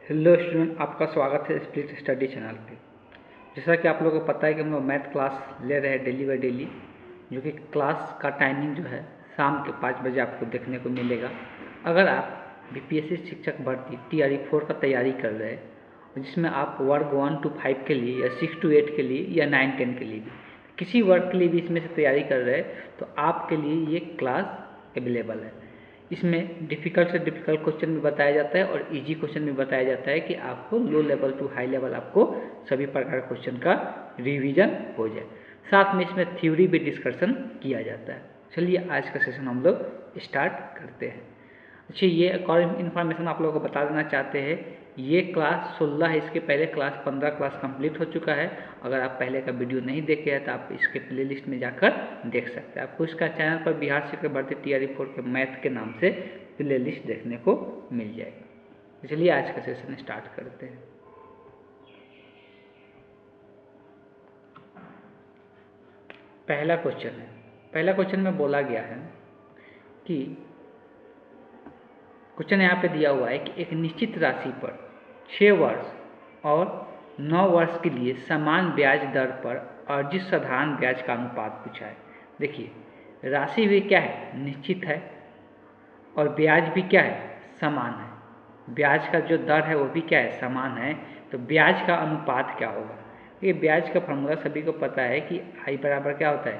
Hello student, आपका स्वागत है स्प्लिट स्टडी चैनल पे। जैसा कि आप लोगों को पता है कि हम लोग मैथ क्लास ले रहे हैं डेली बाई डेली, जो कि क्लास का टाइमिंग जो है शाम के 5 बजे आपको देखने को मिलेगा। अगर आप बीपीएससी शिक्षक भर्ती TRE 4 का तैयारी कर रहे हैं, जिसमें आप वर्ग 1 to 5 के लिए या 6 to 8 के लिए या 9-10 के लिए भी किसी वर्ग के लिए भी इसमें से तैयारी कर रहे हैं, तो आपके लिए ये क्लास अवेलेबल है। इसमें डिफ़िकल्ट से डिफ़िकल्ट क्वेश्चन भी बताया जाता है और इजी क्वेश्चन भी बताया जाता है कि आपको low level to high level आपको सभी प्रकार के क्वेश्चन का रिवीजन हो जाए। साथ में इसमें थ्योरी भी डिस्कशन किया जाता है। चलिए आज का सेशन हम लोग स्टार्ट करते हैं। अच्छा, ये एक और इन्फॉर्मेशन आप लोगों को बता देना चाहते हैं, ये क्लास 16 है, इसके पहले क्लास 15 क्लास कंप्लीट हो चुका है। अगर आप पहले का वीडियो नहीं देखे हैं तो आप इसके प्लेलिस्ट में जाकर देख सकते हैं। आपको इसका चैनल पर बिहार शिक्षक भर्ती TRE 4 के मैथ के नाम से प्लेलिस्ट देखने को मिल जाएगा। चलिए आज का सेशन स्टार्ट करते हैं। पहला क्वेश्चन में बोला गया है कि क्वेश्चन यहाँ पे दिया हुआ है कि एक निश्चित राशि पर 6 वर्ष और 9 वर्ष के लिए समान ब्याज दर पर अर्जित साधारण ब्याज का अनुपात पूछा है। देखिए, राशि भी क्या है, निश्चित है, और ब्याज भी क्या है, समान है। ब्याज का जो दर है वो भी क्या है, समान है। तो ब्याज का अनुपात क्या होगा? ये ब्याज का फॉर्मूला सभी को पता है कि I बराबर क्या होता है,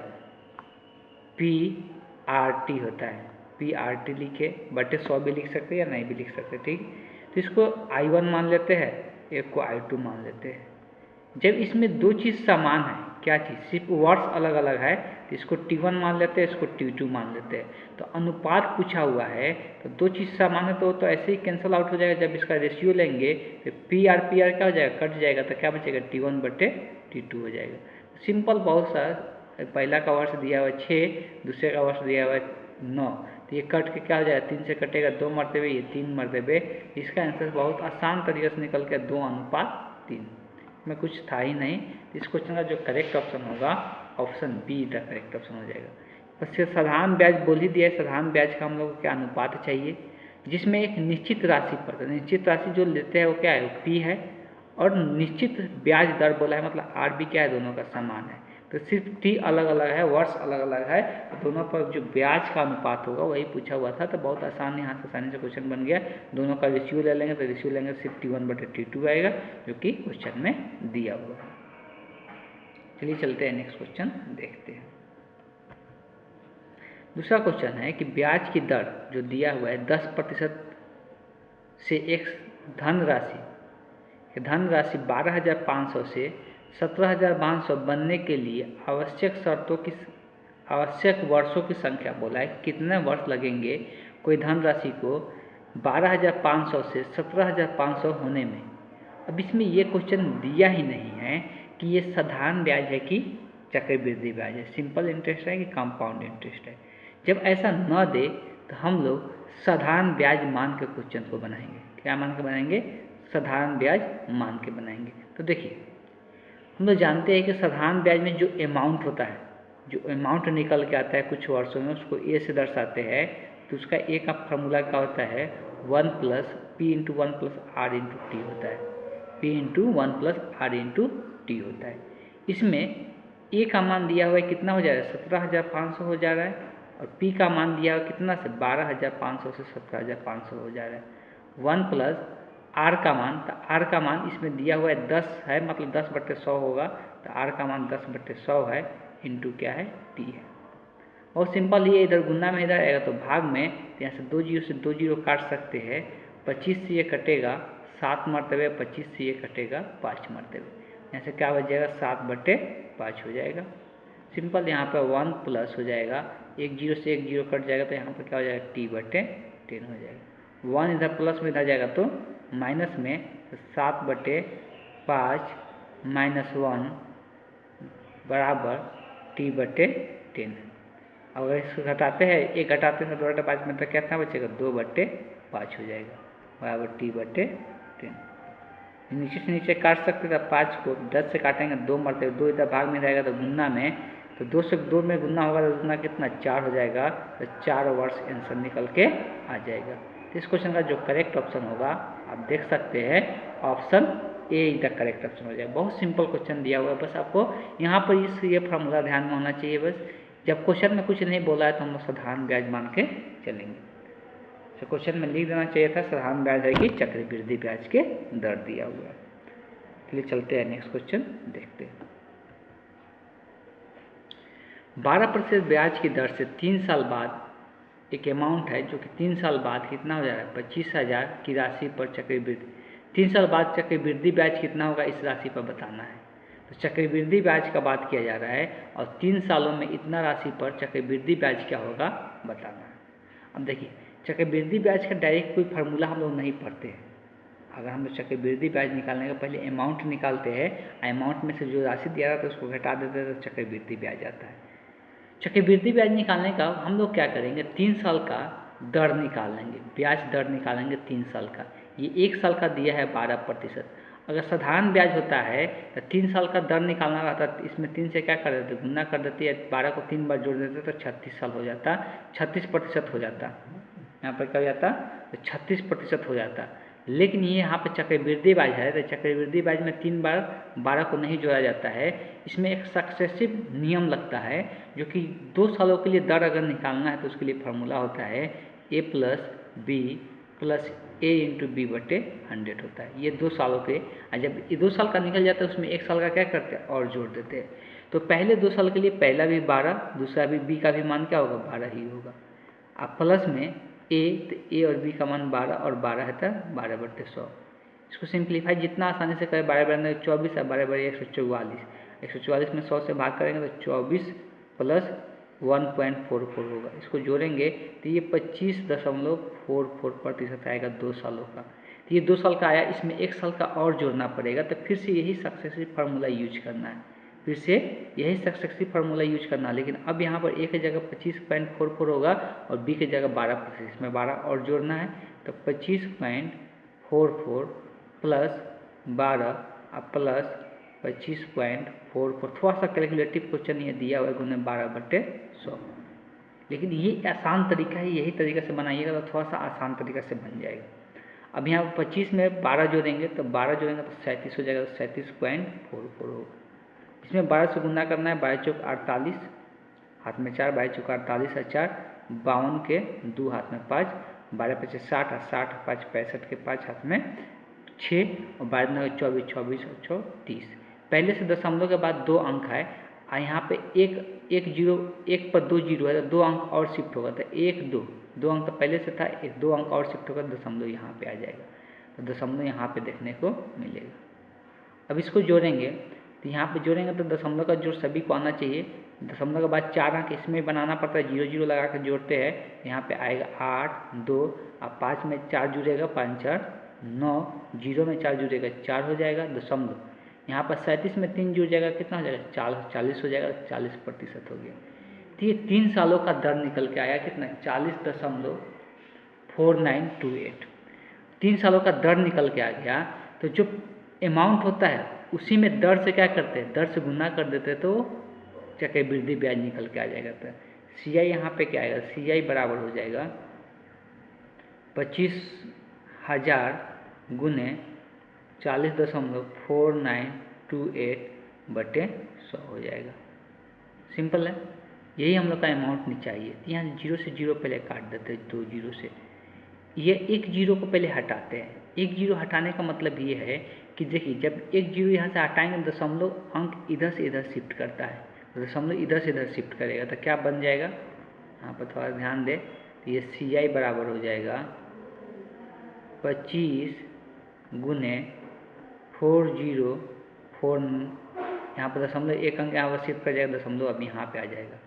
PRT होता है। PRT लिखे बटे 100 भी लिख सकते हैं या नहीं भी लिख सकते, ठीक। तो इसको I1 मान लेते हैं, एक को I2 मान लेते हैं। जब इसमें दो चीज़ समान है, क्या चीज़, सिर्फ वर्ड्स अलग अलग है, तो इसको T1 मान लेते हैं, इसको T2 मान लेते हैं। तो अनुपात पूछा हुआ है, तो दो चीज़ समान है तो ऐसे ही कैंसिल आउट हो जाएगा। जब इसका रेशियो लेंगे तो PR क्या हो जाएगा, कट जाएगा, तो क्या बचेगा, T1 बटे T2 हो जाएगा। सिंपल बहुत सा। पहला का वर्ष दिया हुआ है 6, दूसरे का वर्ष दिया हुआ है 9, तो ये कट के क्या हो जाएगा, 3 से कटेगा 2 मरतबे, ये 3 मरतबे। इसका आंसर बहुत आसान तरीके से निकल के 2:3 में कुछ था ही नहीं। इस क्वेश्चन का जो करेक्ट ऑप्शन होगा option be the correct option हो जाएगा। बस ये साधारण ब्याज बोल ही दिया है। साधारण ब्याज का हम लोग को क्या अनुपात चाहिए, जिसमें एक निश्चित राशि पर, निश्चित राशि जो लेते हैं वो क्या है, वो P है, और निश्चित ब्याज दर बोला है, मतलब R भी क्या है, दोनों का समान है। तो सिर्फ T अलग अलग है, वर्ष अलग अलग है, तो दोनों पर जो ब्याज का अनुपात होगा वही पूछा हुआ था। तो बहुत आसानी से क्वेश्चन बन गया। दोनों का रेशियो ले लेंगे, तो रेशियो लेंगे सिर्फ T1 बटे T2 आएगा, जो कि क्वेश्चन में दिया हुआ है। चलिए चलते हैं, नेक्स्ट क्वेश्चन देखते हैं। दूसरा क्वेश्चन है कि ब्याज की दर जो दिया हुआ है 10% से एक धनराशि 12,500 से 17,500 बनने के लिए आवश्यक वर्षों की संख्या बोला है। कितने वर्ष लगेंगे कोई धनराशि को 12,500 से 17,500 होने में। अब इसमें ये क्वेश्चन दिया ही नहीं है कि ये साधारण ब्याज है कि चक्रवृद्धि ब्याज है, सिंपल इंटरेस्ट है कि कंपाउंड इंटरेस्ट है। जब ऐसा न दे तो हम लोग साधारण ब्याज मान के क्वेश्चन को बनाएंगे। क्या मान के बनाएंगे, साधारण ब्याज मान के बनाएंगे। तो देखिए, हम लोग जानते हैं कि साधारण ब्याज में जो अमाउंट होता है, जो अमाउंट निकल के आता है कुछ वर्षों में, उसको A से दर्शाते हैं। तो उसका A का फॉर्मूला क्या होता है, 1 + P × 1 + R × T होता है। P × 1 + R × T होता है। इसमें A का मान दिया हुआ है, कितना हो जा रहा है, 17,500 हो जा रहा है, और P का मान दिया हुआ कितना से 12,500 से 17,500 हो जा रहा है। 1 + R का मान, तो R का मान इसमें दिया हुआ है 10 है, मतलब 10/100 होगा, तो R का मान 10/100 है, इंटू क्या है, T है। बहुत सिंपल, ये इधर गुना में इधर आएगा तो भाग में, तो यहाँ से 2 जीरो से 2 जीरो काट सकते हैं। 25 से ये कटेगा 7 मरतबे, 25 से ये कटेगा 5 मरतबे, यहाँ से क्या बच जाएगा, 7/5 हो जाएगा। सिंपल, यहाँ पर 1 प्लस हो जाएगा, 1 जीरो से 1 जीरो कट जाएगा, तो यहाँ पर क्या हो जाएगा, T/10 हो जाएगा। 1 इधर प्लस में इधर जाएगा तो माइनस में, तो 7/5 - 1 बराबर T/10। अगर इसको घटाते हैं, एक घटाते हैं तो 2/5 में, तो कितना बचेगा, 2/5 हो जाएगा, बराबर T/10। नीचे से नीचे काट सकते थे, 5 को 10 से काटेंगे 2 मरते, 2 इधर भाग में रहेगा तो गुना में, तो 2 से 2 में गुना होगा तो गुना कितना, 4 हो जाएगा, तो 4 वर्ष आंसर निकल के आ जाएगा। तो इस क्वेश्चन का जो करेक्ट ऑप्शन होगा आप देख सकते हैं option A is the correct option हो जाएगा। बहुत सिंपल क्वेश्चन दिया हुआ है, बस आपको यहाँ पर ये फार्मूला ध्यान में होना चाहिए। बस जब क्वेश्चन में कुछ नहीं बोला है तो हम लोग साधारण ब्याज मान के चलेंगे। तो क्वेश्चन में लिख देना चाहिए था साधारण ब्याज है कि चक्रवृद्धि ब्याज के दर दिया हुआ है। चलिए चलते हैं नेक्स्ट क्वेश्चन देखते हैं। 12% ब्याज की दर से 3 साल बाद एक अमाउंट है जो कि 3 साल बाद कितना हो जा रहा है, 25,000 की राशि पर चक्रवृद्धि। 3 साल बाद चक्रवृद्धि ब्याज कितना होगा इस राशि पर बताना है। तो चक्रवृद्धि ब्याज का बात किया जा रहा है और 3 सालों में इतना राशि पर चक्रवृद्धि ब्याज क्या होगा बताना है। अब देखिए चक्रवृद्धि ब्याज का डायरेक्ट कोई फार्मूला हम लोग नहीं पढ़ते हैं। अगर हम लोग चक्रवृद्धि ब्याज निकालने का पहले अमाउंट निकालते हैं, अमाउंट में से जो राशि दिया रहता है उसको घटा देते हैं तो चक्रवृद्धि ब्याज आता है। चक्रवृद्धि ब्याज निकालने का हम लोग क्या करेंगे, 3 साल का दर निकाल लेंगे, ब्याज दर निकालेंगे 3 साल का। ये 1 साल का दिया है 12%। अगर साधारण ब्याज होता है तो 3 साल का दर निकालना रहता है, इसमें 3 से क्या कर देते, गुना कर देती है, 12 को 3 बार जोड़ देते तो 36 साल हो जाता, 36% हो जाता। यहाँ पर क्या हो जाता, तो 36% हो जाता। लेकिन ये यहाँ पर चक्रवृद्धि ब्याज है तो चक्रवृद्धि ब्याज में 3 बार 12 को नहीं जोड़ा जाता है। इसमें एक सक्सेसिव नियम लगता है जो कि 2 सालों के लिए दर अगर निकालना है तो उसके लिए फार्मूला होता है a plus B plus a into B बटे 100 होता है। ये 2 सालों के, जब ये 2 साल का निकल जाता है उसमें 1 साल का क्या करते हैं और जोड़ देते हैं। तो पहले 2 साल के लिए पहला भी 12, दूसरा भी b का भी मान क्या होगा 12 ही होगा। अब प्लस में a, तो a और b का मान 12 और 12 है तो 12/100। इसको सिंप्लीफाई जितना आसानी से करें, 12 24 है, 12 144, 144 में 100 से भाग करेंगे तो 24 प्लस 1.44 होगा। इसको जोड़ेंगे तो ये 25.44% आएगा 2 सालों का। तो ये 2 साल का आया, इसमें 1 साल का और जोड़ना पड़ेगा। तो फिर से यही सक्सेसिव फार्मूला यूज करना है, फिर से यही सक्सेसिव फार्मूला यूज करना। लेकिन अब यहाँ पर a की जगह 25.44 होगा और b की जगह 12%, इसमें 12 और जोड़ना है तो 25.44 प्लस 12 प्लस 25.44। थोड़ा सा कैलकुलेटिव क्वेश्चन ये दिया हुआ है, गुने 12/100। लेकिन ये आसान तरीका है, यही तरीका से बनाइएगा तो थोड़ा सा आसान तरीका से बन जाएगा। अब यहाँ 25 में 12 जोड़ेंगे तो 12 जोड़ेंगे तो 37 हो जाएगा, 37.44 होगा। इसमें 12 से गुना करना है, 12 चौक 48, हाथ में 4, 12 चौक 48 और 4 52 के 2 हाथ में 5, 12 पचे 60 और 60 5 65 के 5 हाथ में 6 और 12 24 24 और 6 30। पहले से दशमलव के बाद 2 अंक है और यहाँ पे एक जीरो, एक पर 2 जीरो है तो 2 अंक और शिफ्ट होगा तो 1 2 अंक तो पहले से था, 2 अंक और शिफ्ट होगा, दशमलव यहाँ पे आ जाएगा तो दशमलव यहाँ पे देखने को मिलेगा। अब इसको जोड़ेंगे तो यहाँ पे जोड़ेंगे तो दशमलव का जोड़ सभी को आना चाहिए। दशमलव के बाद 4 अंक इसमें बनाना पड़ता है, 0 0 लगा कर जोड़ते हैं, यहाँ पे आएगा 8 2 और 5 में 4 जुड़ेगा, 5 4 9, 0 में 4 जुड़ेगा 4 हो जाएगा दशमलव। यहाँ पर 37 में 3 जुड़ जाएगा, कितना हो जाएगा 40 हो जाएगा, 40% हो गया। तो ये 3 सालों का दर निकल के आया कितना, 40.4928। 3 सालों का दर निकल के आ गया। तो जो अमाउंट होता है उसी में दर से क्या करते हैं, दर से गुना कर देते हैं तो चक्रवृद्धि ब्याज निकल के आ जाएगा। तो CI यहाँ पे क्या आएगा, CI बराबर हो जाएगा 25,000 गुने 40.4928/100 हो जाएगा। सिंपल है, यही हम लोग का अमाउंट चाहिए। यहाँ 0 से 0 पहले काट देते हैं, 2 0 से ये 1 0 को पहले हटाते हैं। 1 0 हटाने का मतलब ये है कि देखिए जब 1 0 यहाँ से हटाएंगे दशमलव अंक इधर से इधर शिफ्ट करता है, तो दशमलव इधर से इधर शिफ्ट करेगा तो क्या बन जाएगा, यहाँ पर थोड़ा ध्यान दें तो ये CI बराबर हो जाएगा 25 गुने 404, यहाँ पर दशमलव 1 अंक यहाँ पर शिफ्ट कर जाएगा, दशमलव अब यहाँ पे आ जाएगा,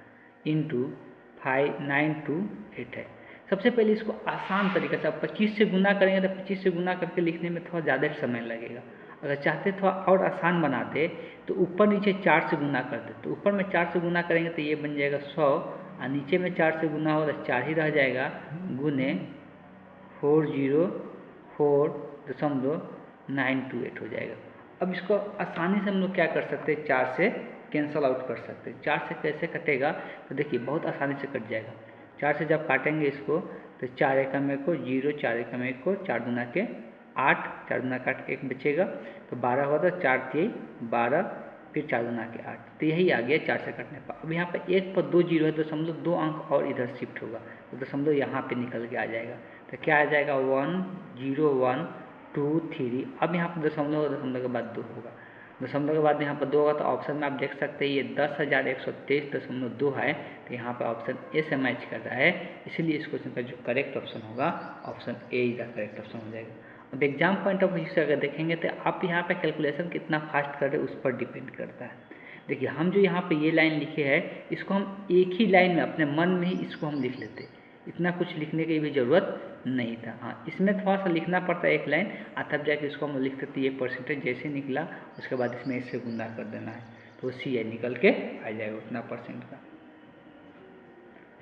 इंटू 5928 है। सबसे पहले इसको आसान तरीके से, अब 25 से गुना करेंगे तो 25 से गुना करके लिखने में थोड़ा ज़्यादा समय लगेगा। अगर चाहते थोड़ा और आसान बनाते तो ऊपर नीचे 4 से गुना करते, तो ऊपर में 4 से गुना करेंगे तो ये बन जाएगा 100 और नीचे में 4 से गुना हो तो 4 ही रह जाएगा, गुने 404.928 हो जाएगा। अब इसको आसानी से हम लोग क्या कर सकते हैं, 4 से कैंसल आउट कर सकते हैं। 4 से कैसे कटेगा तो देखिए बहुत आसानी से कट जाएगा। 4 से जब काटेंगे इसको तो 4 एकम 1 को 0, 4 एकम 1 को 4 दूना के 8, 4 दूना के 8 1 बचेगा, तो 12 होगा, तो 4 3 12, फिर 4 दूना के 8, तो यही आ गया 4 से कटने पर। अब यहाँ पर 1 पर 2 जीरो है, तो समझो 2 अंक और इधर शिफ्ट होगा, तो समझो यहाँ पे निकल के आ जाएगा। तो क्या आ जाएगा 1 0 1 2 3। अब यहाँ पर दशमलव, दशमलव के बाद 2 होगा, दशमलव के बाद यहाँ पर 2 होगा, तो ऑप्शन में आप देख सकते हैं ये 10,123.2 है, तो यहाँ पर ऑप्शन ए से मैच कर रहा है। इसीलिए इस क्वेश्चन का जो करेक्ट ऑप्शन होगा option A is the correct option हो जाएगा। अब एग्जाम पॉइंट ऑफ व्यू से अगर देखेंगे तो आप यहाँ पे कैलकुलेशन कितना फास्ट कर रहे हैं उस पर डिपेंड करता है। देखिए हम जो यहाँ पे ये लाइन लिखे हैं, इसको हम एक ही लाइन में अपने मन में ही इसको हम लिख लेते, इतना कुछ लिखने की भी ज़रूरत नहीं था। हाँ, इसमें थोड़ा सा लिखना पड़ता है एक लाइन, तब जाके इसको हम लिख सकते, ये परसेंटेज जैसे निकला उसके बाद इसमें इससे गुना कर देना है, तो सी ए निकल के आ जाएगा उतना परसेंट का।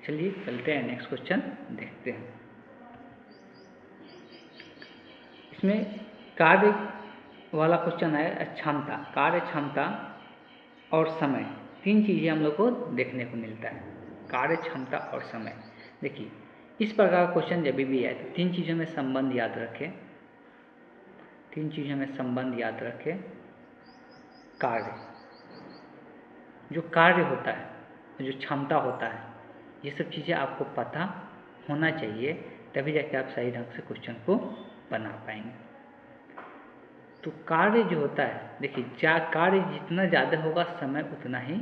चलिए चलते हैं नेक्स्ट क्वेश्चन देखते हैं। इसमें कार्य वाला क्वेश्चन है क्षमता, कार्य क्षमता और समय, तीन चीज़ें हम लोग को देखने को मिलता है, कार्य क्षमता और समय। देखिए इस प्रकार का क्वेश्चन जब भी आए तो तीन चीज़ों में संबंध याद रखें, तीन चीज़ों में संबंध याद रखें। कार्य, जो कार्य होता है, जो क्षमता होता है, ये सब चीज़ें आपको पता होना चाहिए, तभी जाके आप सही ढंग से क्वेश्चन को बना पाएंगे। तो कार्य जो होता है, देखिए कार्य जितना ज़्यादा होगा समय उतना ही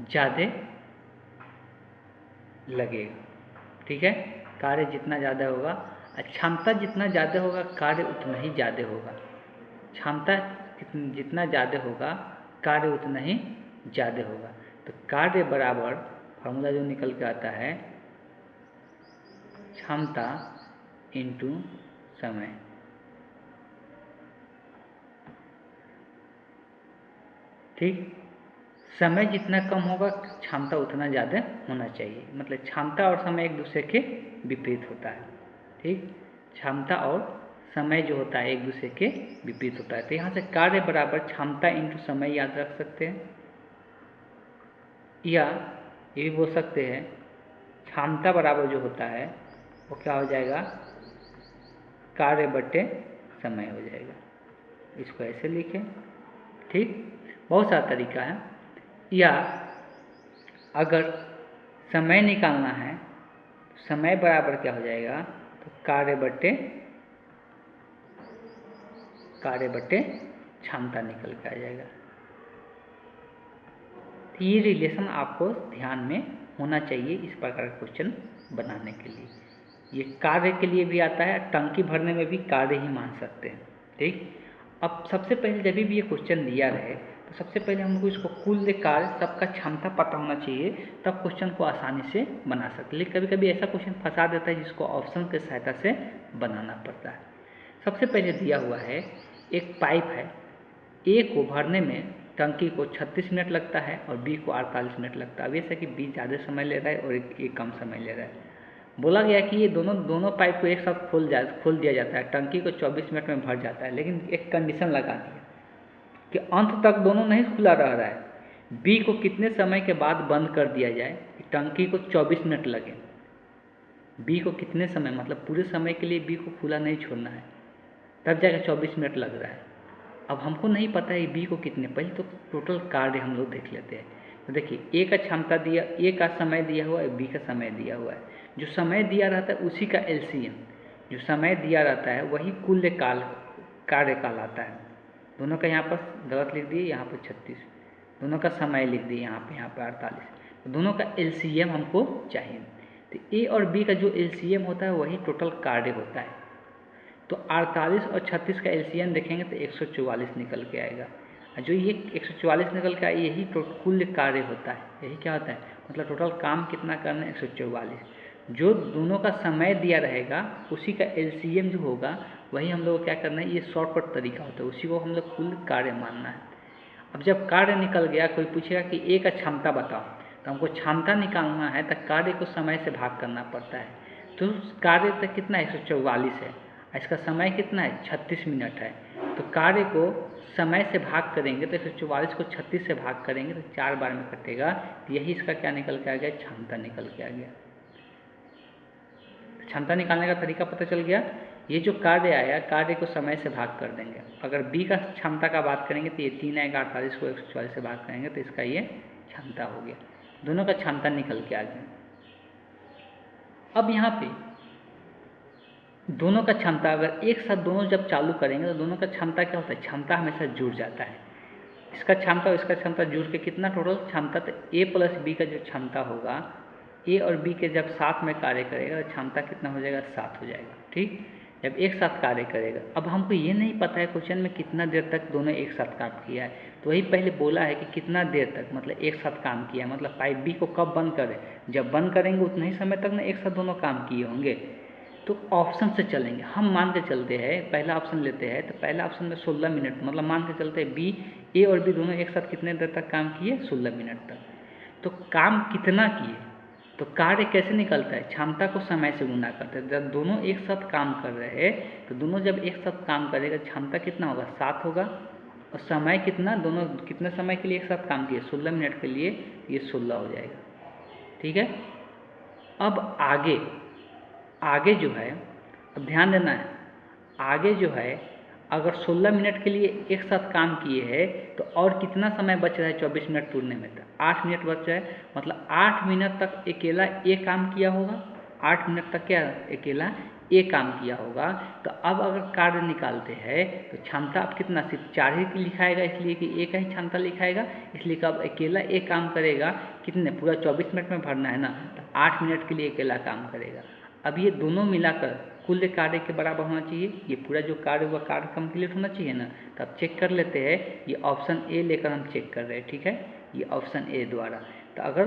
ज़्यादा लगेगा, ठीक है। कार्य जितना ज़्यादा होगा, क्षमता जितना ज़्यादा होगा कार्य उतना ही ज़्यादा होगा, क्षमता जितना ज़्यादा होगा कार्य उतना ही ज़्यादा होगा। तो कार्य बराबर फार्मूला जो निकल के आता है क्षमता इंटू समय, ठीक। समय जितना कम होगा क्षमता उतना ज़्यादा होना चाहिए, मतलब क्षमता और समय एक दूसरे के विपरीत होता है, ठीक। क्षमता और समय जो होता है एक दूसरे के विपरीत होता है। तो यहाँ से कार्य बराबर क्षमता इंटू समय याद रख सकते हैं, या ये भी बोल सकते हैं क्षमता बराबर जो होता है वो क्या हो जाएगा, कार्य बटे समय हो जाएगा। इसको ऐसे लिखें, ठीक। बहुत सारा तरीका है। या अगर समय निकालना है, समय बराबर क्या हो जाएगा, तो कार्य बटे क्षमता निकल के आ जाएगा। तो ये रिलेशन आपको ध्यान में होना चाहिए इस प्रकार का क्वेश्चन बनाने के लिए। ये कार्य के लिए भी आता है, टंकी भरने में भी कार्य ही मान सकते हैं, ठीक। अब सबसे पहले जब भी ये क्वेश्चन दिया रहे तो सबसे पहले हमको इसको कुल कार्य सबका क्षमता पता होना चाहिए, तब क्वेश्चन को आसानी से बना सकते। लेकिन कभी कभी ऐसा क्वेश्चन फंसा देता है जिसको ऑप्शन की सहायता से बनाना पड़ता है। सबसे पहले दिया हुआ है एक पाइप है, ए को भरने में टंकी को 36 मिनट लगता है और बी को 48 मिनट लगता है। अब ऐसा कि बी ज़्यादा समय ले रहा है और ए कम समय ले रहा है। बोला गया कि ये दोनों पाइप को एक साथ खोल दिया जाता है, टंकी को 24 मिनट में भर जाता है, लेकिन एक कंडीशन लगा दिया कि अंत तक दोनों नहीं खुला रह रहा है, बी को कितने समय के बाद बंद कर दिया जाए कि टंकी को 24 मिनट लगे। बी को कितने समय, मतलब पूरे समय के लिए बी को खुला नहीं छोड़ना है, तब जाकर 24 मिनट लग रहा है। अब हमको नहीं पता है बी को कितने, पहले तो टोटल कार्य हम लोग देख लेते हैं। तो देखिए ए का क्षमता दिया, ए का समय दिया हुआ है, बी का समय दिया हुआ है। जो समय दिया रहता है उसी का एलसीएम, जो समय दिया रहता है वही कुल कार्य कहलाता है। दोनों का यहाँ पर गलत लिख दिए, यहाँ पर 36, दोनों का समय लिख दिए यहाँ पर 48, तो दोनों का एलसीएम हमको चाहिए। तो ए और बी का जो एलसीएम होता है वही टोटल कार्य होता है। तो 48 और 36 का एलसीएम देखेंगे तो 144 निकल के आएगा। जो ये 144 निकल के आए यही कुल कार्य होता है, यही क्या होता है, मतलब टोटल काम कितना करना है 144। जो दोनों का समय दिया रहेगा उसी का एलसीएम जो होगा वही हम लोग को क्या करना है, ये शॉर्टकट तरीका होता है, उसी को हम लोग कुल कार्य मानना है। अब जब कार्य निकल गया, कोई पूछेगा कि ए का क्षमता बताओ, तो हमको क्षमता निकालना है तो कार्य को समय से भाग करना पड़ता है। तो कार्य तक कितना 144 है, इसका समय कितना है 36 मिनट है। तो कार्य को समय से भाग करेंगे तो 144 को 36 से भाग करेंगे तो 4 बार में कटेगा, तो यही इसका क्या निकल के आ गया, क्षमता निकल के आ गया। क्षमता निकालने का तरीका पता चल गया। ये जो कार्य आया, कार्य को समय से भाग कर देंगे। अगर बी का क्षमता का बात करेंगे तो ये 3 आएगा, 48 को 144 से भाग करेंगे तो इसका ये क्षमता हो गया। दोनों का क्षमता निकल के आ गया। अब यहाँ पे दोनों का क्षमता अगर एक साथ दोनों जब चालू करेंगे तो दोनों का क्षमता क्या होता है, क्षमता हमेशा जुड़ जाता है। इसका क्षमता और इसका क्षमता जुड़ के कितना टोटल क्षमता, तो ए प्लस बी का जो क्षमता होगा, ए और बी के जब साथ में कार्य करेगा तो क्षमता कितना हो जाएगा, 7 हो जाएगा। ठीक, जब एक साथ कार्य करेगा। अब हमको ये नहीं पता है क्वेश्चन में कितना देर तक दोनों एक साथ काम किया है, तो वही पहले बोला है कि कितना देर तक, मतलब एक साथ काम किया, मतलब पाइप बी को कब बंद करें, जब बंद करेंगे उतना ही समय तक ना एक साथ दोनों काम किए होंगे। तो ऑप्शन से चलेंगे, हम मान के चलते हैं, पहला ऑप्शन लेते हैं, तो पहला ऑप्शन में 16 मिनट, मतलब मान के चलते हैं बी, ए और बी दोनों एक साथ कितने देर तक काम किए, 16 मिनट तक। तो काम कितना किए, तो कार्य कैसे निकलता है, क्षमता को समय से गुना करते हैं। जब दोनों एक साथ काम कर रहे हैं तो दोनों जब एक साथ काम करेगा क्षमता कितना होगा, 7 होगा, और समय कितना, दोनों कितने समय के लिए एक साथ काम किए, 16 मिनट के लिए, ये 16 हो जाएगा। ठीक है। अब आगे जो है, अब ध्यान देना है, आगे जो है अगर 16 मिनट के लिए एक साथ काम किए हैं तो और कितना समय बच रहा है 24 मिनट पूरने में, तो 8 मिनट बच रहा है, मतलब 8 मिनट तक अकेला ए काम किया होगा, 8 मिनट तक क्या अकेला ए काम किया होगा। तो अब अगर कार्य निकालते हैं तो क्षमता अब कितना, सिर्फ 4 ही लिखाएगा, इसलिए कि ए का ही क्षमता लिखाएगा, इसलिए कि अब अकेला ए काम करेगा कितने, पूरा 24 मिनट में भरना है ना, तो 8 मिनट के लिए अकेला काम करेगा। अब ये दोनों मिलाकर कुल कार्य के बराबर होना चाहिए, ये पूरा जो कार्य हुआ कार्य कंप्लीट होना चाहिए ना। तो अब चेक कर लेते हैं, ये ऑप्शन ए लेकर हम चेक कर रहे हैं। ठीक है, ये ऑप्शन ए द्वारा, तो अगर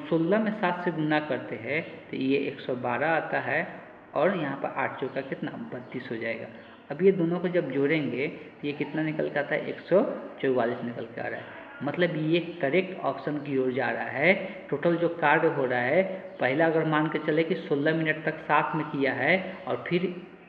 16 में 7 से गुना करते हैं तो ये 112 आता है, और यहाँ पर 8 चौका कितना, 32 हो जाएगा। अब ये दोनों को जब जोड़ेंगे तो ये कितना निकल के आता है, 144 निकल के आ रहा है। मतलब ये करेक्ट ऑप्शन की ओर जा रहा है। टोटल जो कार्य हो रहा है, पहला अगर मान के चले कि 16 मिनट तक साथ में किया है, और फिर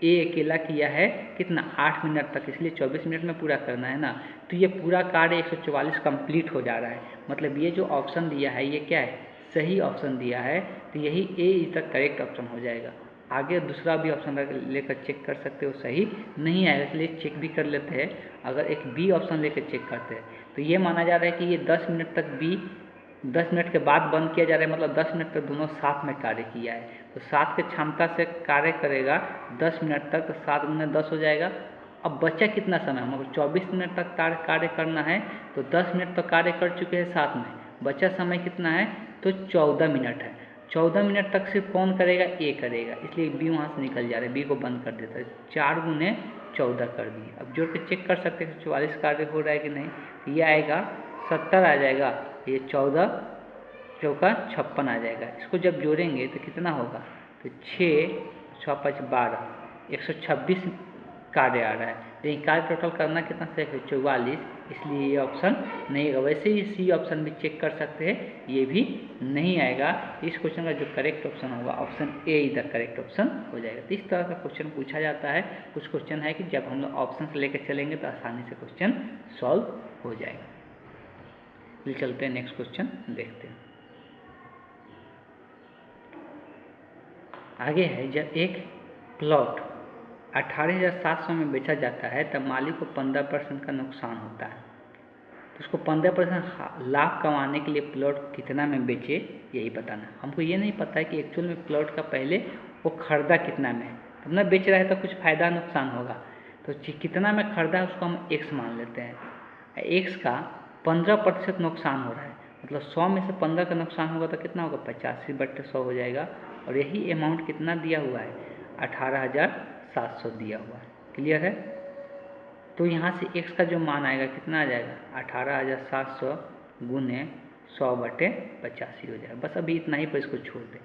ए अकेला किया है कितना, 8 मिनट तक, इसलिए 24 मिनट में पूरा करना है ना, तो ये पूरा कार्य 144 कंप्लीट हो जा रहा है। मतलब ये जो ऑप्शन दिया है ये क्या है, सही ऑप्शन दिया है, तो यही ए इज द करेक्ट ऑप्शन हो जाएगा। आगे दूसरा भी ऑप्शन लेकर चेक कर सकते हो, सही नहीं आएगा इसलिए चेक भी कर लेते हैं। अगर एक बी ऑप्शन लेकर चेक करते हैं तो ये माना जा रहा है कि ये 10 मिनट तक बी 10 मिनट के बाद बंद किया जा रहा है, मतलब 10 मिनट तक दोनों साथ में कार्य किया है। तो 7 के क्षमता से कार्य करेगा 10 मिनट तक, तो 7 गुना 10 हो जाएगा। अब बचा कितना समय, मतलब 24 मिनट तक कार्य करना है, तो 10 मिनट तक कार्य कर चुके हैं साथ में, बचा समय कितना है, तो 14 मिनट है। 14 मिनट तक सिर्फ कौन करेगा, ए करेगा, इसलिए बी वहाँ से निकल जा रहा है, बी को बंद कर देता है। 4 गुने 14 कर दिए। अब जोड़ के चेक कर सकते हैं 44 कार्य हो रहा है कि नहीं, ये आएगा 70 आ जाएगा, ये 14 चौका 56 आ जाएगा। इसको जब जोड़ेंगे तो कितना होगा, तो 6 6 5 12 126 कार्य आ रहा है। लेकिन कार्य टोटल करना कितना से 44, इसलिए ये ऑप्शन नहीं होगा। वैसे ही सी ऑप्शन भी चेक कर सकते हैं, ये भी नहीं आएगा। इस क्वेश्चन का जो करेक्ट ऑप्शन होगा option A is the correct option हो जाएगा। तो इस तरह का क्वेश्चन पूछा जाता है। कुछ क्वेश्चन है कि जब हम लोग ऑप्शन से लेकर चलेंगे तो आसानी से क्वेश्चन सॉल्व हो जाएगा। चलिए चलते हैं नेक्स्ट क्वेश्चन देखते हैं। आगे है, जब एक प्लॉट 18,700 में बेचा जाता है तब मालिक को 15% का नुकसान होता है, तो उसको 15% लाभ कमाने के लिए प्लॉट कितना में बेचे, यही बताना। हमको ये नहीं पता है कि एक्चुअल में प्लॉट का पहले वो खरीदा कितना में है, तब ना बेच रहा है तो कुछ फ़ायदा नुकसान होगा। तो कितना में खरीदा है उसको हम एक्स मान लेते हैं। एक्स का 15% नुकसान हो रहा है, मतलब 100 में से 15 का नुकसान होगा तो कितना होगा, 85/100 हो जाएगा। और यही अमाउंट कितना दिया हुआ है, 18,700 दिया हुआ है। क्लियर है। तो यहाँ से x का जो मान आएगा कितना आ जाएगा, 18,700 गुने 100/85 हो जाएगा। बस अभी इतना ही पर इसको छोड़ दें।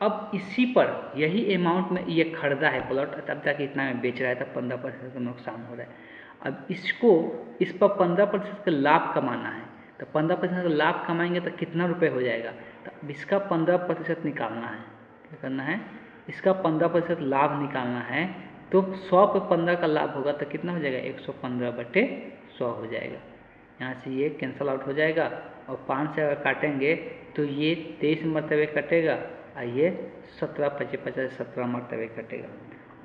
अब इसी पर यही अमाउंट में ये खरीदा है प्लॉट, तब तक इतना में बेच रहा है, तब 15% का नुकसान हो रहा है। अब इसको इस पर 15% का लाभ कमाना है, तो 15% का लाभ कमाएंगे तो कितना रुपए हो जाएगा, तो अब इसका 15% निकालना है। क्या करना है, इसका 15% लाभ निकालना है। तो 100 पे 15 का लाभ होगा तो कितना हो जाएगा, 115/100 हो जाएगा। यहाँ से ये कैंसिल आउट हो जाएगा, और 5 से अगर काटेंगे तो ये 23 मरतबे कटेगा, और ये 17 × 50 = 17 मरतबे कटेगा।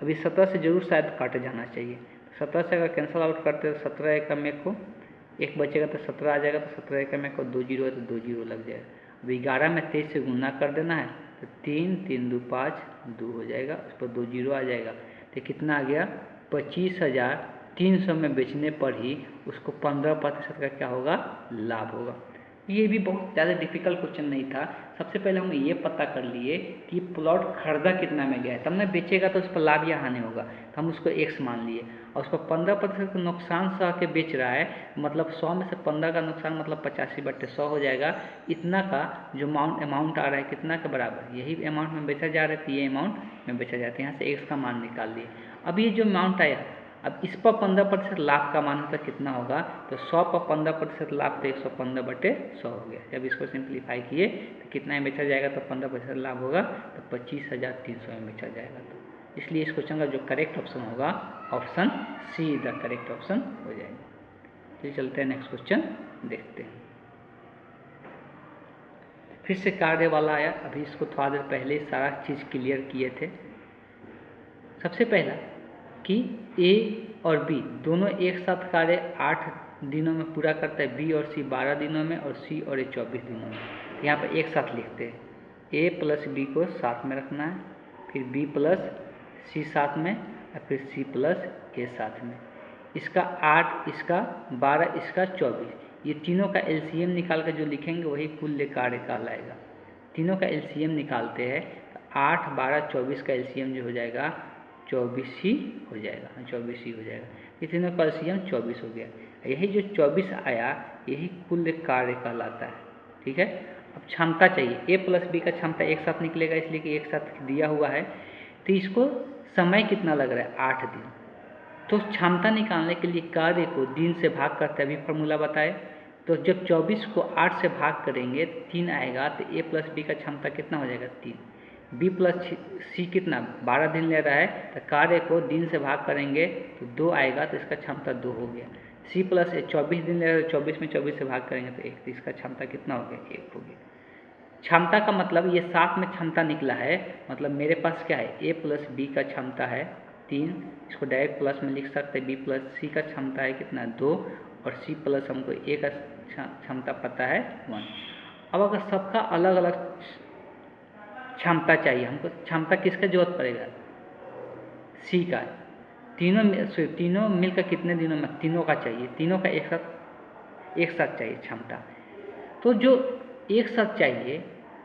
अभी 17 से जरूर शायद काट जाना चाहिए। 17 से अगर कैंसिल आउट करते तो 17 एकम एक को एक बचेगा तो 17 आ जाएगा, तो 17 एकम एक को 2 जीरो है तो 2 जीरो लग जाएगा। अभी 11 में 23 से गुना कर देना है तो 3 3 2 5 2 हो जाएगा, उस पर 2 जीरो आ जाएगा। तो कितना आ गया 25,300 में बेचने पर ही उसको 15% का क्या होगा लाभ होगा। ये भी बहुत ज़्यादा डिफिकल्ट क्वेश्चन नहीं था। सबसे पहले हम ये पता कर लिए कि प्लॉट खरीदा कितना में गया है, तब ना बेचेगा तो उस पर लाभ या हानि होगा, तो हम उसको x मान लिए और उस पर 15% का नुकसान सह के बेच रहा है, मतलब 100 में से 15 का नुकसान मतलब 85/100 हो जाएगा। इतना का जो अमाउंट आ रहा है कितना के बराबर, यही अमाउंट में बेचा जा रहा है, तो ये अमाउंट में बेचा जाता है। यहाँ से x का मान निकाल लिए। अब ये जो अमाउंट आया, अब इस पर 15% लाभ का मान होता कितना होगा, तो 100 पर 15% लाभ तो 115/100 हो गया। जब इसको सिंप्लीफाई किए तो कितना में बेचा जाएगा, तो 15% लाभ होगा तो 25,300 में बेचा जाएगा। तो इसलिए इस क्वेश्चन का जो करेक्ट ऑप्शन होगा option see the correct option हो जाएगा। तो चलते हैं नेक्स्ट क्वेश्चन देखते हैं। फिर से कार्य वाला आया, अभी इसको थोड़ा देर पहले सारा चीज़ क्लियर किए थे। सबसे पहला कि ए और बी दोनों एक साथ कार्य 8 दिनों में पूरा करता है, बी और सी 12 दिनों में और सी और ए 24 दिनों में। यहाँ पर एक साथ लिखते हैं, ए प्लस बी को साथ में रखना है, फिर बी प्लस सी साथ में और फिर सी प्लस ए साथ में। इसका 8, इसका 12, इसका 24, ये तीनों का एलसीएम निकाल कर जो लिखेंगे वही कुल कार्य कहलाएगा। तीनों का एलसीएम निकालते हैं तो 8, 12, 24 का एलसीएम जो हो जाएगा 24 ही हो जाएगा, 24 ही हो जाएगा। ये तीनों का एलसीएम 24 हो गया। यही जो 24 आया यही कुल कार्य कहलाता है। ठीक है, अब क्षमता चाहिए, ए प्लस बी का क्षमता एक साथ निकलेगा, इसलिए कि एक साथ दिया हुआ है। तो इसको समय कितना लग रहा है 8 दिन। तो क्षमता निकालने के लिए कार्य को दिन से भाग करते अभी फॉर्मूला बताए, तो जब 24 को 8 से भाग करेंगे 3 आएगा, तो ए प्लस बी का क्षमता कितना हो जाएगा 3। बी प्लस सी कितना 12 दिन ले रहा है, तो कार्य को दिन से भाग करेंगे तो 2 आएगा, तो इसका क्षमता 2 हो गया। सी प्लस ए 24 दिन ले रहा है, 24 में 24 से भाग करेंगे तो 1, तो इसका क्षमता कितना हो गया 1 हो गया। क्षमता का मतलब ये साथ में क्षमता निकला है, मतलब मेरे पास क्या है ए प्लस बी का क्षमता है 3, इसको डायरेक्ट प्लस में लिख सकते हैं। बी प्लस सी का क्षमता है कितना 2 और सी प्लस हमको ए का क्षमता पता है 1। अब अगर सबका अलग अलग क्षमता चाहिए, हमको क्षमता किसका जरूरत पड़ेगा सी का। तीनों मिलकर कितने दिनों में, तीनों का चाहिए, तीनों का एक साथ चाहिए क्षमता। तो जो एक साथ चाहिए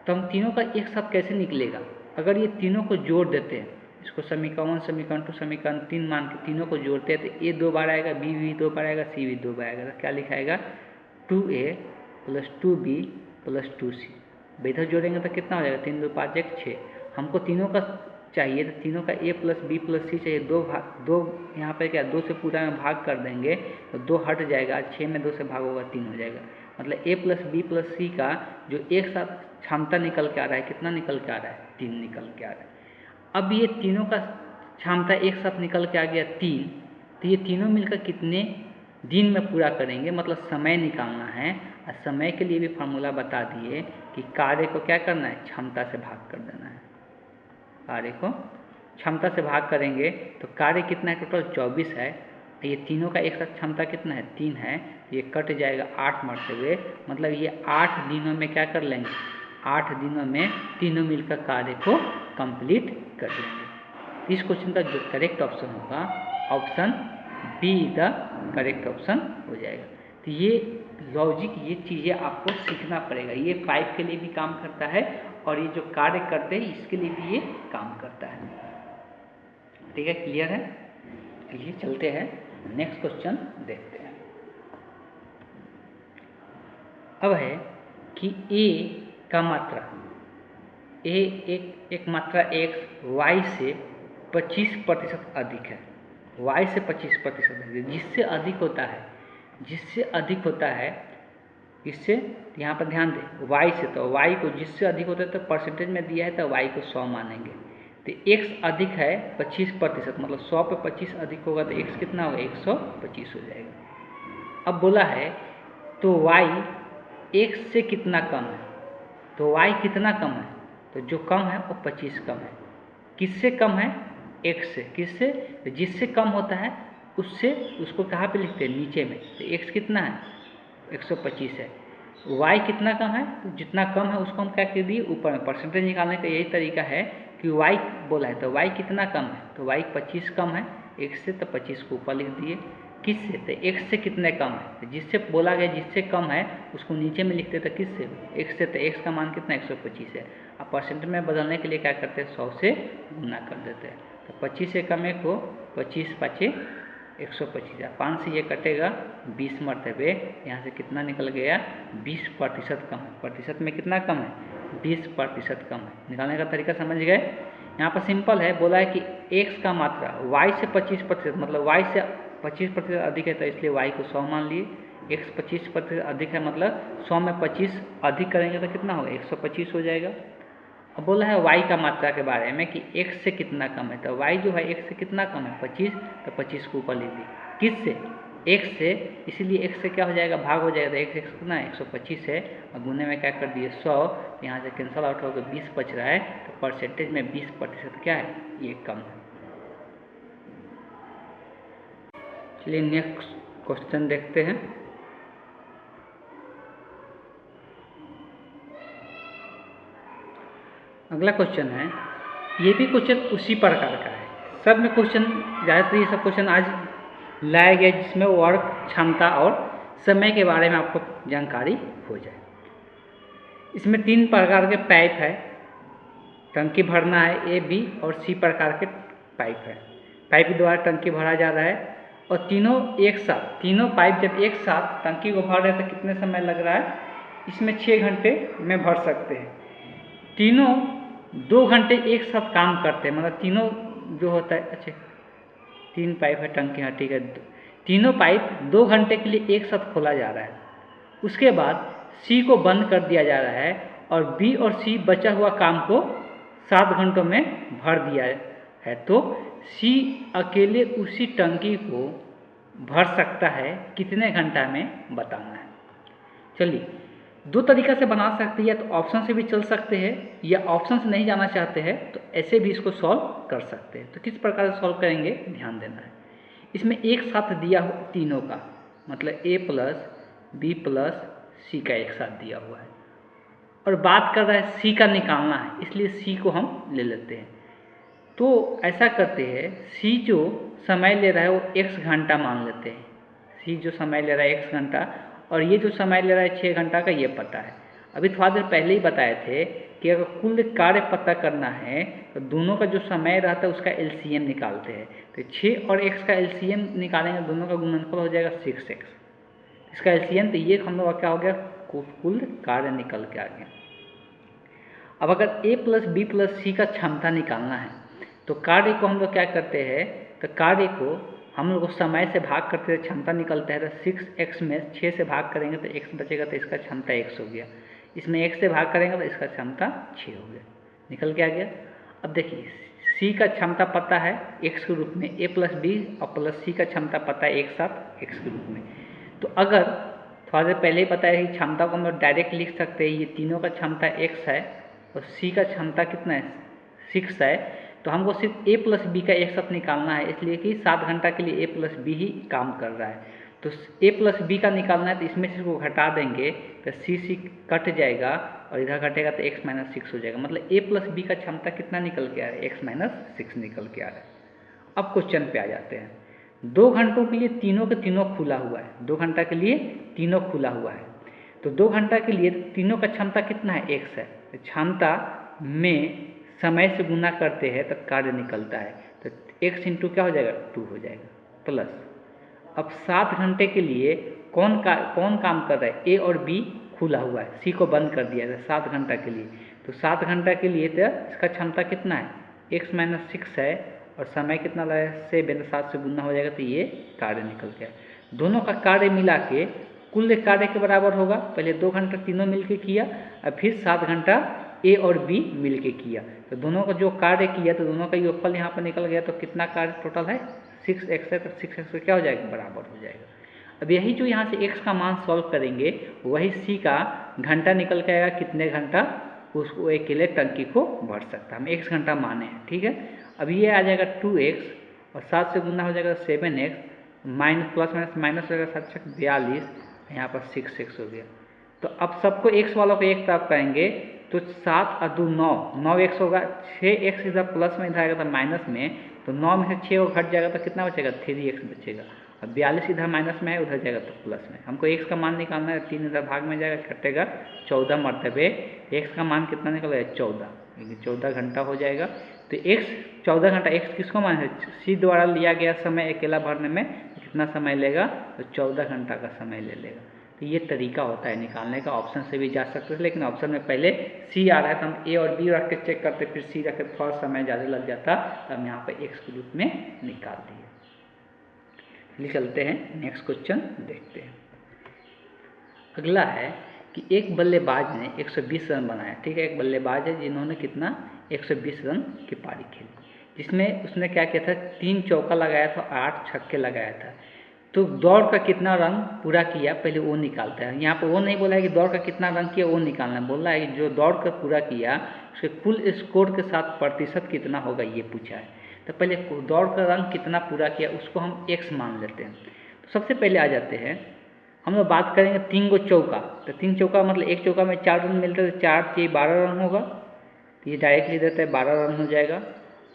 तो हम तीनों का एक साथ कैसे निकलेगा, अगर ये तीनों को जोड़ देते हैं, इसको समीकरण 1, समीकरण 2, समीकरण 3 मान के तीनों को जोड़ते हैं तो ए 2 बार आएगा, बी भी 2 बार आएगा, सी भी 2 बार आएगा। तो क्या लिखाएगा 2a plus 2b plus 2c। इधर जोड़ेंगे तो कितना हो जाएगा 3 2 5 1 6। हमको तीनों का चाहिए तो तीनों का ए प्लस बी प्लस सी चाहिए। 2 यहाँ पर क्या 2 से पूरा में भाग कर देंगे तो 2 हट जाएगा, 6 में 2 से भाग होगा 3 हो जाएगा। मतलब ए प्लस बी प्लस सी का जो एक साथ क्षमता निकल के आ रहा है कितना निकल के आ रहा है 3 निकल के आ रहा है। अब ये तीनों का क्षमता एक साथ निकल के आ गया 3, तो ये तीनों मिलकर कितने दिन में पूरा करेंगे, मतलब समय निकालना है। और समय के लिए भी फार्मूला बता दिए कि कार्य को क्या करना है क्षमता से भाग कर देना है। कार्य को क्षमता से भाग करेंगे तो कार्य कितना है टोटल 24 है, ये तीनों का एक साथ क्षमता कितना है 3 है, ये कट जाएगा 8 मरते हुए, मतलब ये 8 दिनों में क्या कर लेंगे 8 दिनों में तीनों मिलकर कार्य को कंप्लीट कर देंगे। इस क्वेश्चन का जो करेक्ट ऑप्शन होगा option be the correct option हो जाएगा। तो ये लॉजिक, ये चीज़ें आपको सीखना पड़ेगा। ये पाइप के लिए भी काम करता है और ये जो कार्य करते हैं इसके लिए भी ये काम करता है। ठीक है, क्लियर है। चलिए चलते हैं नेक्स्ट क्वेश्चन देखते हैं। अब है कि ए का मात्रा, ए एक मात्रा x y से 25% अधिक है, y से 25% अधिक है। जिससे अधिक होता है इससे, यहाँ पर ध्यान दें y से, तो y को जिससे अधिक होता है तो परसेंटेज में दिया है तो y को 100 मानेंगे। तो x अधिक है 25%, मतलब 100 पे 25 अधिक होगा तो x कितना होगा 125 हो जाएगा। अब बोला है तो y x से कितना कम है, तो y कितना कम है, तो जो कम है वो 25 कम है। किससे कम है एक्स से, किससे? तो जिससे कम होता है उससे, उसको कहाँ पे लिखते हैं? नीचे में। तो एक्स कितना है? 125 है। वाई कितना कम है? तो जितना कम है उसको हम क्या कर दिए? ऊपर में। परसेंटेज निकालने का यही तरीका है कि वाई बोला है तो वाई कितना कम है? तो वाई 25 कम है एक्स से, तो 25 को ऊपर लिख दिए। किससे? तो एक्स से कितने कम है? तो जिससे बोला गया जिससे कम है उसको नीचे में लिखते, तो किससे? एक्स से। तो एक्स का मान कितना? 125 है। अब परसेंट में बदलने के लिए क्या करते हैं? 100 से गुना कर देते हैं। तो 25 से कम को 25 पाँचे 125, 5 से ये कटेगा 20 मरतबे, यहाँ से कितना निकल गया? 20% कम है। प्रतिशत में कितना कम है? 20% कम है। निकालने का तरीका समझ गए? यहाँ पर सिंपल है, बोला है कि x का मात्रा y से 25%, मतलब y से 25% अधिक है तो इसलिए y को 100 मान लिए। x 25% अधिक है मतलब 100 में 25 अधिक करेंगे तो कितना होगा? 125 हो जाएगा। अब बोला है y का मात्रा के बारे में कि x से कितना कम है, तो y जो है x से कितना कम है? 25, तो 25 को ऊपर ले ली। किससे? x से, इसीलिए x से क्या हो जाएगा? भाग हो जाएगा। तो x कितना है? 125 है, और गुने में क्या कर दिए? 100, तो यहाँ से कैंसल आउट होकर 20 बच रहा है। तो परसेंटेज में 20% क्या है? ये कम है। चलिए नेक्स्ट क्वेश्चन देखते हैं। अगला क्वेश्चन है, ये भी क्वेश्चन उसी प्रकार का है। सब में क्वेश्चन, ज़्यादातर ये सब क्वेश्चन आज लाया गया जिसमें वर्क, क्षमता और समय के बारे में आपको जानकारी हो जाए। इसमें 3 प्रकार के पाइप है, टंकी भरना है, ए, बी और सी प्रकार के पाइप है। पाइप के द्वारा टंकी भरा जा रहा है, और तीनों एक साथ, तीनों पाइप जब एक साथ टंकी को भर रहे हैं तो कितने समय लग रहा है? इसमें 6 घंटे में भर सकते हैं। तीनों 2 घंटे एक साथ काम करते हैं, मतलब तीनों जो होता है, अच्छा 3 पाइप है टंकी, हाँ ठीक है। तीनों पाइप 2 घंटे के लिए एक साथ खोला जा रहा है। उसके बाद सी को बंद कर दिया जा रहा है, और बी और सी बचा हुआ काम को 7 घंटों में भर दिया है। तो सी अकेले उसी टंकी को भर सकता है कितने घंटा में, बताना है। चलिए 2 तरीका से बना सकते हैं, या तो ऑप्शन से भी चल सकते हैं, या ऑप्शन से नहीं जाना चाहते हैं तो ऐसे भी इसको सॉल्व कर सकते हैं। तो किस प्रकार से सॉल्व करेंगे, ध्यान देना है। इसमें एक साथ दिया हो तीनों का, मतलब ए प्लस बी प्लस सी का एक साथ दिया हुआ है, और बात कर रहा है सी का निकालना है, इसलिए सी को हम ले लेते हैं। तो ऐसा करते हैं, सी जो समय ले रहा है वो x घंटा मान लेते हैं। सी जो समय ले रहा है x घंटा, और ये जो समय ले रहा है 6 घंटा का, ये पता है। अभी थोड़ा देर पहले ही बताए थे कि अगर कुल कार्य पता करना है तो दोनों का जो समय रहता है उसका एलसीएम निकालते हैं। तो 6 और x का एलसीएम निकालेंगे, दोनों का गुणनफल हो जाएगा 6x, इसका एलसीएम। तो ये हम लोग का क्या हो गया? कुल कार्य निकल के आ गया। अब अगर a प्लस बी प्लस सी का क्षमता निकालना है तो कार्य को हम लोग क्या करते हैं? तो कार्य को हम लोग समय से भाग करते हैं, क्षमता निकलता है। तो 6x में 6 से भाग करेंगे तो x बचेगा, तो इसका क्षमता x हो गया। इसमें x से भाग करेंगे तो इसका क्षमता 6 हो गया, निकल के आ गया। अब देखिए c का क्षमता पता है x के रूप में, a प्लस बी और प्लस सी का क्षमता पता है एक साथ x के रूप में। तो अगर थोड़ा देर पहले ही बताया कि क्षमता को हम लोग डायरेक्ट लिख सकते हैं, ये तीनों का क्षमता x है और c का क्षमता कितना है? 6 है। तो हमको सिर्फ a प्लस बी का एक साथ निकालना है, इसलिए कि 7 घंटा के लिए a प्लस बी ही काम कर रहा है। तो a प्लस बी का निकालना है, तो इसमें से इसको घटा देंगे तो c कट जाएगा, और इधर घटेगा तो x माइनस 6 हो जाएगा। मतलब a प्लस बी का क्षमता कितना निकल के आ रहा है? x माइनस 6 निकल के आ रहा है। अब क्वेश्चन पे आ जाते हैं। 2 घंटों के लिए तीनों के तीनों खुला हुआ है, 2 घंटा के लिए तीनों खुला हुआ है। तो 2 घंटा के लिए तीनों का क्षमता कितना है? x है। तो क्षमता में समय से गुना करते हैं तो कार्य निकलता है, तो x इंटू क्या हो जाएगा? 2 हो जाएगा, प्लस। अब 7 घंटे के लिए कौन काम कर रहा है? a और b खुला हुआ है, c को बंद कर दिया है 7 घंटा के लिए। तो 7 घंटा के लिए तो इसका क्षमता कितना है? x माइनस 6 है, और समय कितना लगा? 7 से गुना हो जाएगा, तो ये कार्य निकल गया। दोनों का कार्य मिला के कुल कार्य के बराबर होगा। पहले 2 घंटा तीनों मिलके किया, और फिर 7 घंटा a और b मिलके किया, तो दोनों का जो कार्य किया तो दोनों का योगफल यहाँ पर निकल गया। तो कितना कार्य टोटल है? 6x है, तो 6x क्या हो जाएगा? बराबर हो जाएगा। अब यही जो यहाँ से x का मान सॉल्व करेंगे, वही c का घंटा निकल के आएगा। कितने घंटा? उसको अकेले टंकी को भर सकता है। हम x घंटा माने हैं, ठीक है। अब ये आ जाएगा 2x और 7 से गुना हो जाएगा 7x, minus plus minus minus हो जाएगा 7 42, यहाँ पर 6x हो गया। तो अब सबको x वालों को एक तरफ करेंगे तो 7 और 2 9, 9x होगा, 6x इधर प्लस में इधर आएगा तो माइनस में, तो 9 में से 6 घट जाएगा तो कितना बचेगा, 3x बचेगा। अब 42 इधर माइनस में है, उधर जाएगा तो प्लस में। हमको x का मान निकालना है, 3 इधर भाग में जाएगा, कटेगा 14 मरतबे x का मान कितना निकलेगा, 14, यानी 14 घंटा हो जाएगा। तो x 14 घंटा, x किसको मान है, c द्वारा लिया गया समय अकेला भरने में कितना समय लेगा, तो 14 घंटा का समय ले लेगा। तो ये तरीका होता है निकालने का। ऑप्शन से भी जा सकते थे, लेकिन ऑप्शन में पहले सी आ रहा है तो हम ए और बी रख के चेक करते, फिर सी रख के थोड़ा समय ज़्यादा लग जाता, तो हम यहाँ पर एक्स के रूप में निकाल दिए। चलिए चलते हैं नेक्स्ट क्वेश्चन देखते हैं। अगला है कि एक बल्लेबाज ने 120 रन बनाया, ठीक है। एक बल्लेबाज है जिन्होंने कितना 120 रन की पारी खेली, जिसमें उसने क्या किया था, 3 चौका लगाया था, 8 छक्के लगाया था। तो दौड़ का कितना रन पूरा किया पहले वो निकालता है। यहाँ पर वो नहीं बोला है कि दौड़ का कितना रन किया वो निकालना है, बोला है कि जो दौड़ का पूरा किया उसके कुल स्कोर के साथ प्रतिशत कितना होगा ये पूछा है। तो पहले दौड़ का रन कितना पूरा किया उसको हम x मान लेते हैं। तो सबसे पहले आ जाते हैं, हम लोग बात करेंगे 3 गो चौका, तो 3 चौका मतलब एक चौका में 4 रन मिलते हैं, तो 4 से 12 रन होगा, तो ये डायरेक्टली देता है 12 रन हो जाएगा।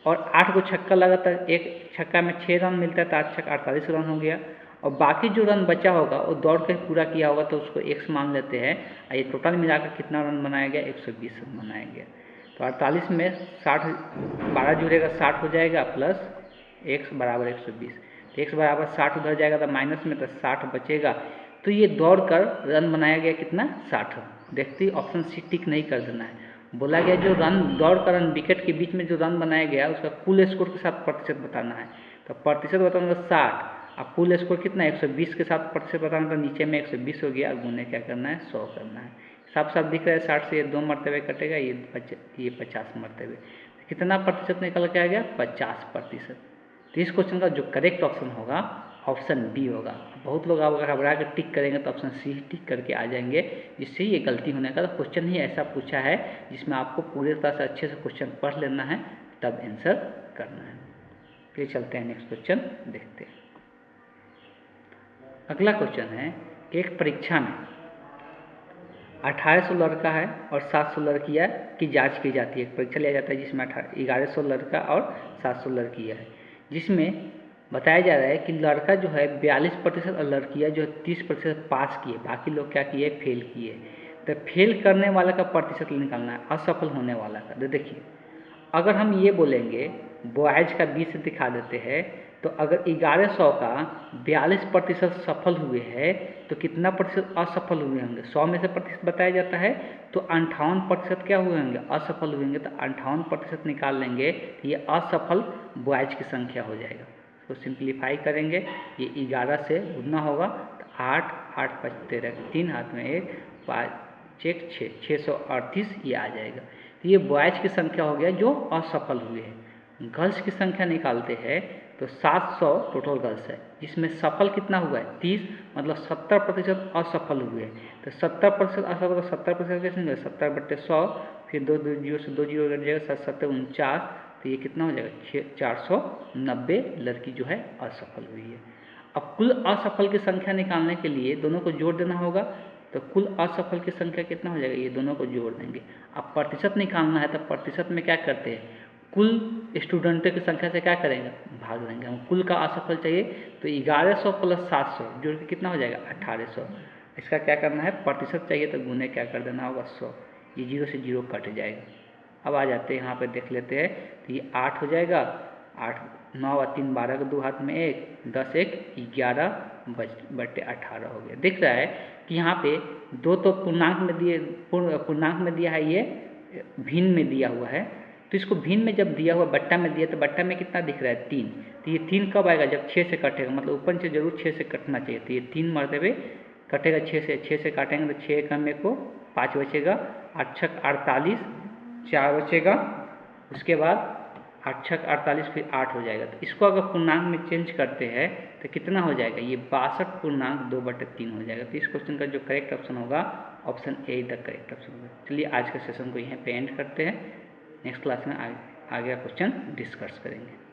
और 8 गो छक्का लगाता है, एक छक्का में 6 रन मिलता है, तो 8 छक्का 48 रन हो गया। और बाकी जो रन बचा होगा वो दौड़ कर पूरा किया होगा, तो उसको x मान लेते हैं। और ये टोटल मिलाकर कितना रन बनाया गया, 120 रन बनाया गया। तो 48 में 60 12 जुड़ेगा 60 हो जाएगा, प्लस x बराबर 120, तो x बराबर 60 उधर जाएगा तो माइनस में, तो 60 बचेगा। तो ये दौड़ कर रन बनाया गया कितना, 60 रन। देखते ही ऑप्शन सी टिक नहीं कर देना है। बोला गया जो रन दौड़ का रन विकेट के बीच में जो रन बनाया गया उसका कुल स्कोर के साथ प्रतिशत बताना है। तो प्रतिशत बताना 60, अब कुल स्कोर कितना 120 के साथ प्रतिशत बताना, तो नीचे में 120 हो गया, गुने क्या करना है 100 करना है। साफ साफ दिख रहा है 60 से ये 2 मरतबे कटेगा, ये 50 मरतबे, तो कितना प्रतिशत निकल के आ गया, 50%। तो इस क्वेश्चन का जो करेक्ट ऑप्शन होगा ऑप्शन बी होगा। बहुत लोग अगर घबरा कर टिक करेंगे तो ऑप्शन सी टिक करके आ जाएंगे, जिससे ये गलती होने का। तो क्वेश्चन ही ऐसा पूछा है जिसमें आपको पूरी तरह से अच्छे से क्वेश्चन पढ़ लेना है, तब आंसर करना है। फिर चलते हैं नेक्स्ट क्वेश्चन देखते हैं। अगला क्वेश्चन है कि एक परीक्षा में 1800 लड़का है और 700 लड़कियां की जांच की जाती है। परीक्षा लिया जाता है जिसमें 1100 लड़का और 700 लड़कियां है, जिसमें बताया जा रहा है कि लड़का जो है 42% और लड़कियां जो है 30% पास किए, बाकी लोग क्या किए, फेल किए। तो फेल करने वाला का प्रतिशत निकालना है, असफल होने वाला का। तो देखिए, अगर हम ये बोलेंगे बॉयज का 20 दिखा देते हैं, तो अगर 1100 का 42% सफल हुए हैं तो कितना प्रतिशत असफल हुए होंगे, 100 में से प्रतिशत बताया जाता है, तो 58% क्या हुए होंगे, असफल हुए होंगे। तो 58% निकाल लेंगे तो ये असफल बॉयज की संख्या हो जाएगा। तो सिंप्लीफाई करेंगे, ये 11 से गुना होगा, तो 8 8 5 13, 3 हाथ में 1 5 1 6 638 ये आ जाएगा। तो ये बॉयज की संख्या हो गया जो असफल हुए हैं। गर्ल्स की संख्या निकालते हैं तो 700 टोटल गर्ल्स है, जिसमें सफल कितना हुआ है 30, मतलब 70% असफल हुए हैं। तो 70% असफल, 70% कैसे निकले, 70/100, फिर 2 जीरो से 2 जीरो कट जाएगा, 7 7 49, तो ये कितना हो जाएगा 490 लड़की जो है असफल हुई है। अब कुल असफल की संख्या निकालने के लिए दोनों को जोड़ देना होगा, तो कुल असफल की संख्या कितना हो जाएगा, ये दोनों को जोड़ देंगे। अब प्रतिशत निकालना है तो प्रतिशत में क्या करते हैं, कुल स्टूडेंटों की संख्या से क्या करेंगे, भाग देंगे। हम कुल का असफल चाहिए तो 1100 प्लस 700 जोड़ के कितना हो जाएगा 1800। इसका क्या करना है, प्रतिशत चाहिए तो गुने क्या कर देना होगा 100, ये 0 से 0 कट जाएगा। अब आ जाते हैं यहाँ पे देख लेते हैं, तो ये 8 हो जाएगा, 8 9 और 3 12 के 2 हाथ में 1, 10 1 11/18 हो गया। दिख रहा है कि यहाँ पे 2 तो पूर्णांक में दिया है, ये भिन्न में दिया हुआ है। तो इसको भिन्न में जब दिया हुआ बट्टा में दिया, तो बट्टा में कितना दिख रहा है 3, तो ये 3 कब आएगा, जब 6 से कटेगा, मतलब ऊपर से जरूर 6 से कटना चाहिए। तो ये 3 मरतबे कटेगा 6 से काटेंगे तो 6 का मेरे को 5 बचेगा, 8 6 48, 4 बचेगा, उसके बाद 8 छक 48, फिर 8 हो जाएगा। तो इसको अगर पूर्णांक में चेंज करते हैं तो कितना हो जाएगा, ये 62.2/3 हो जाएगा। तो इस क्वेश्चन का जो करेक्ट ऑप्शन होगा, option A the correct option होगा। चलिए आज के सेशन को यहाँ पे एंड करते हैं, नेक्स्ट क्लास में आगे का क्वेश्चन डिस्कस करेंगे।